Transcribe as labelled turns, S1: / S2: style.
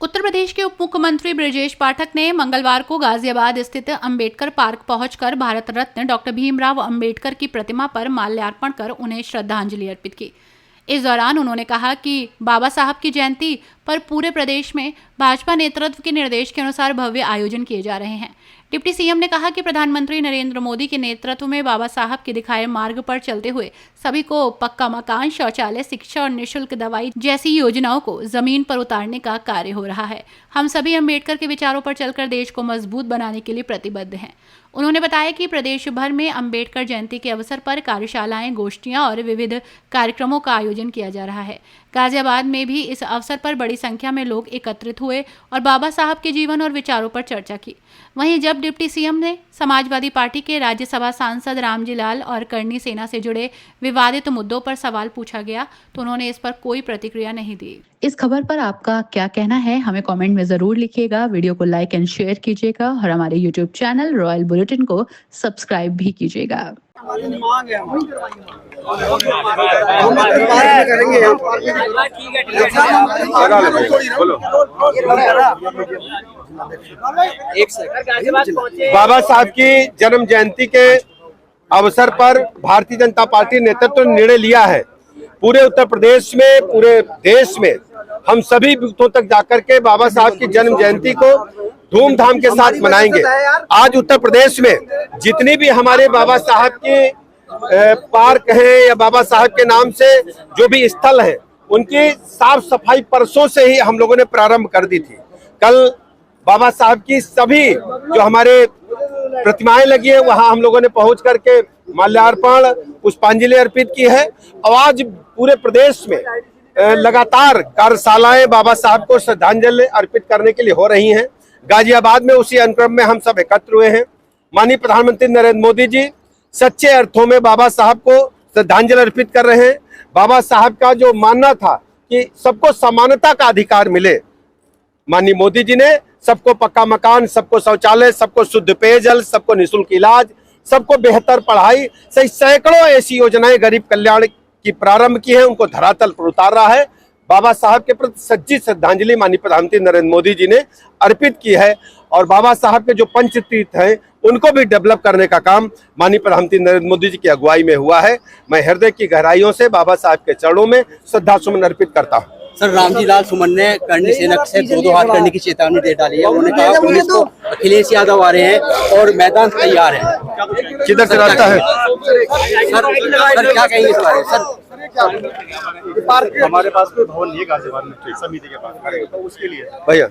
S1: उत्तर प्रदेश के उप मुख्यमंत्री ब्रजेश पाठक ने मंगलवार को गाजियाबाद स्थित अंबेडकर पार्क पहुंचकर भारत रत्न डॉक्टर भीमराव अंबेडकर की प्रतिमा पर माल्यार्पण कर उन्हें श्रद्धांजलि अर्पित की। इस दौरान उन्होंने कहा कि बाबा साहब की जयंती पर पूरे प्रदेश में भाजपा नेतृत्व के निर्देश के अनुसार भव्य आयोजन किए जा रहे हैं। डिप्टी सीएम ने कहा कि प्रधानमंत्री नरेंद्र मोदी के नेतृत्व में बाबा साहब के दिखाए मार्ग पर चलते हुए सभी को पक्का मकान, शौचालय, शिक्षा और निःशुल्क दवाई जैसी योजनाओं को जमीन पर उतारने का कार्य हो रहा है। हम सभी अंबेडकर के विचारों पर चलकर देश को मजबूत बनाने के लिए प्रतिबद्ध हैं। उन्होंने बताया कि प्रदेश भर में अंबेडकर जयंती के अवसर पर कार्यशालाएं, गोष्ठियां और विविध कार्यक्रमों का आयोजन किया जा रहा है। गाजियाबाद में भी इस अवसर पर बड़ी संख्या में लोग एकत्रित हुए और बाबा साहब के जीवन और विचारों पर चर्चा की। वहीं जब डिप्टी सीएम ने समाजवादी पार्टी के राज्यसभा सांसद रामजी लाल और करनी सेना से जुड़े विवादित मुद्दों पर सवाल पूछा गया तो उन्होंने इस पर कोई प्रतिक्रिया नहीं दी। इस खबर पर आपका क्या कहना है, हमें कमेंट में जरूर लिखिएगा। वीडियो को लाइक एंड शेयर कीजिएगा और हमारे यूट्यूब चैनल रॉयल बुलेटिन को सब्सक्राइब भी कीजिएगा।
S2: बाबा साहब की जन्म जयंती के अवसर पर भारतीय जनता पार्टी नेतृत्व ने निर्णय लिया है पूरे उत्तर प्रदेश में, पूरे देश में हम सभी बूथों तक जाकर के बाबा साहब की जन्म जयंती को धूमधाम के साथ मनाएंगे। आज उत्तर प्रदेश में जितनी भी हमारे बाबा साहब के पार्क हैं या बाबा साहब के नाम से जो भी स्थल हैं, उनकी साफ सफाई परसों से ही हम लोगों ने प्रारंभ कर दी थी। कल बाबा साहब की सभी जो हमारे प्रतिमाएं लगी है वहां हम लोगों ने पहुंच करके माल्यार्पण, पुष्पांजलि अर्पित की है। और आज पूरे प्रदेश में लगातार कार्यशालाएं बाबा साहब को श्रद्धांजलि अर्पित करने के लिए हो रही हैं। गाजियाबाद में उसी अनुक्रम में हम सब एकत्र हुए हैं। माननीय प्रधानमंत्री नरेंद्र मोदी जी सच्चे अर्थों में बाबा साहब को श्रद्धांजलि अर्पित कर रहे हैं। बाबा साहब का जो मानना था कि सबको समानता का अधिकार मिले, माननीय मोदी जी ने सबको पक्का मकान, सबको शौचालय, सबको शुद्ध पेयजल, सबको निःशुल्क इलाज, सबको बेहतर पढ़ाई, सही सैकड़ों ऐसी योजनाएं गरीब कल्याण की प्रारंभ की है, उनको धरातल पर उतार रहा है। बाबा साहब के प्रति सच्ची श्रद्धांजलि माननीय प्रधानमंत्री नरेंद्र मोदी जी ने अर्पित की है। और बाबा साहब के जो पंचतीर्थ हैं उनको भी डेवलप करने का काम माननीय प्रधानमंत्री नरेंद्र मोदी जी की अगुवाई में हुआ है। मैं हृदय की गहराइयों से बाबा साहब के चरणों में श्रद्धा सुमन अर्पित करता हूँ।
S3: सर, रामजी लाल सुमन ने करनी सेना से दो हाथ करने की चेतावनी दे डाली है। उन्होंने कहा पुलिस को अखिलेश यादव आ रहे हैं और मैदान तैयार है।
S2: किधर से रास्ता है
S3: सर, क्या कहेंगे इस बारे? सर,
S4: हमारे पास कोई भवन नहीं है गाजियाबाद में समिति के पास, तो उसके लिए
S2: भैया